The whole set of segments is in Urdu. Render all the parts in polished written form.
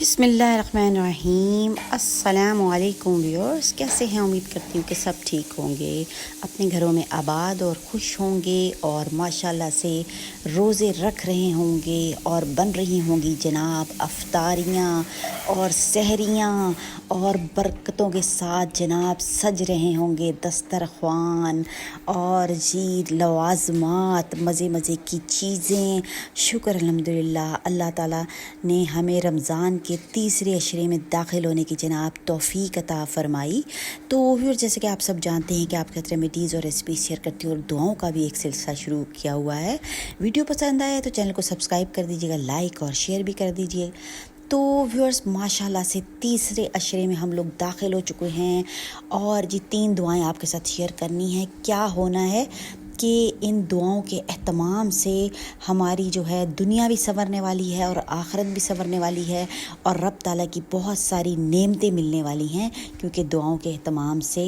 بسم اللہ الرحمن الرحیم۔ السلام علیکم ویورز، کیسے ہیں؟ امید کرتی ہوں کہ سب ٹھیک ہوں گے، اپنے گھروں میں آباد اور خوش ہوں گے اور ماشاءاللہ سے روزے رکھ رہے ہوں گے اور بن رہی ہوں گی جناب افطاریاں اور سحریاں اور برکتوں کے ساتھ جناب سج رہے ہوں گے دسترخوان اور جی لوازمات، مزے مزے کی چیزیں۔ شکر الحمدللہ، اللہ تعالیٰ نے ہمیں رمضان کے تیسرے عشرے میں داخل ہونے کی جناب توفیق عطا فرمائی۔ تو پھر جیسے کہ آپ سب جانتے ہیں کہ آپ کے ساتھ ریمیڈیز اور ریسیپی شیئر کرتی ہوں اور دعاؤں کا بھی ایک سلسلہ شروع کیا ہوا ہے۔ ویڈیو پسند آیا تو چینل کو سبسکرائب کر دیجیے گا، لائک اور شیئر بھی کر دیجیے۔ تو ویورز ماشاءاللہ سے تیسرے عشرے میں ہم لوگ داخل ہو چکے ہیں اور جی 3 دعائیں آپ کے ساتھ شیئر کرنی ہیں۔ کیا ہونا ہے کہ ان دعاؤں کے اہتمام سے ہماری جو ہے دنیا بھی سنورنے والی ہے اور آخرت بھی سنورنے والی ہے اور رب تعالیٰ کی بہت ساری نعمتیں ملنے والی ہیں، کیونکہ دعاؤں کے اہتمام سے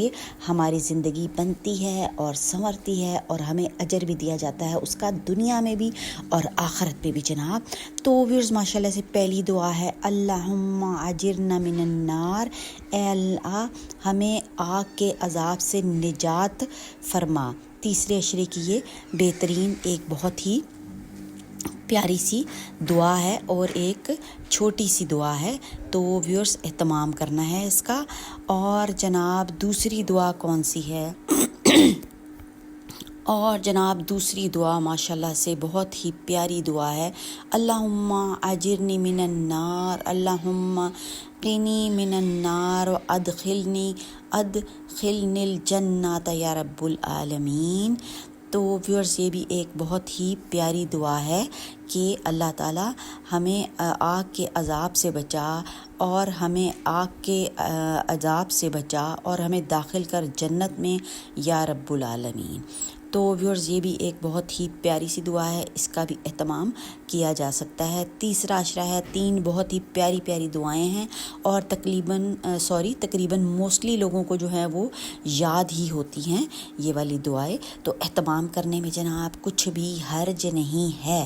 ہماری زندگی بنتی ہے اور سنورتی ہے اور ہمیں اجر بھی دیا جاتا ہے اس کا، دنیا میں بھی اور آخرت میں بھی جناب۔ تو ویورز ماشاءاللہ سے پہلی دعا ہے اللہم اجرنا من النار، اے اللہ ہمیں آگ کے عذاب سے نجات فرما۔ تیسرے عشرے کی یہ بہترین ایک بہت ہی پیاری سی دعا ہے اور ایک چھوٹی سی دعا ہے، تو ویورز اہتمام کرنا ہے اس کا۔ اور جناب دوسری دعا کون سی ہے؟ اور جناب دوسری دعا ماشاءاللہ سے بہت ہی پیاری دعا ہے، اللہم اجرنی من النار، اللہم قنی من النار ادخلنی الجنۃ یا رب العالمین۔ تو ویورز یہ بھی ایک بہت ہی پیاری دعا ہے کہ اللہ تعالیٰ ہمیں آگ کے عذاب سے بچا اور ہمیں آگ کے عذاب سے بچا اور ہمیں داخل کر جنت میں یا رب العالمین۔ تو ویورز یہ بھی ایک بہت ہی پیاری سی دعا ہے، اس کا بھی اہتمام کیا جا سکتا ہے۔ تیسرا عشرہ ہے، 3 بہت ہی پیاری پیاری دعائیں ہیں اور تقریباً موسٹلی لوگوں کو جو ہے وہ یاد ہی ہوتی ہیں یہ والی دعائیں، تو اہتمام کرنے میں جناب کچھ بھی حرج نہیں ہے۔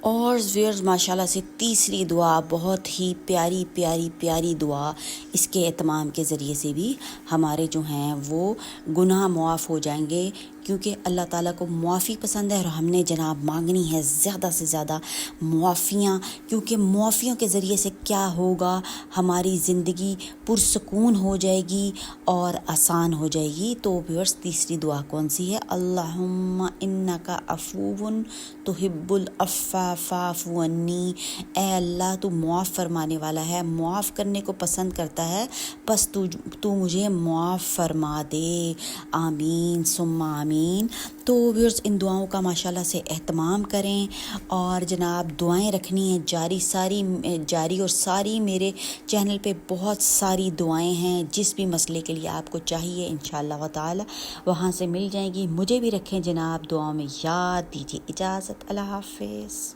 اور ویورز ماشاءاللہ سے تیسری دعا بہت ہی پیاری پیاری پیاری دعا، اس کے اہتمام کے ذریعے سے بھی ہمارے جو ہیں وہ گناہ معاف ہو جائیں گے، کیونکہ اللہ تعالیٰ کو معافی پسند ہے اور ہم نے جناب مانگنی ہے زیادہ سے زیادہ معافیاں، کیونکہ معافیوں کے ذریعے سے کیا ہوگا، ہماری زندگی پرسکون ہو جائے گی اور آسان ہو جائے گی۔ تو ویورز تیسری دعا کون سی ہے؟ اللہم انک عفو تحب العفو فاعف عنی، اے اللہ تو معاف فرمانے والا ہے، معاف کرنے کو پسند کرتا ہے، بس تو مجھے معاف فرما دے، آمین ثم آمین۔ تو ویورز ان دعاؤں کا ماشاءاللہ سے اہتمام کریں اور جناب دعائیں رکھنی ہیں جاری اور ساری میرے چینل پہ بہت ساری دعائیں ہیں، جس بھی مسئلے کے لیے آپ کو چاہیے انشاءاللہ تعالی وہاں سے مل جائیں گی۔ مجھے بھی رکھیں جناب دعاؤں میں یاد، دیجیے اجازت، اللہ حافظ۔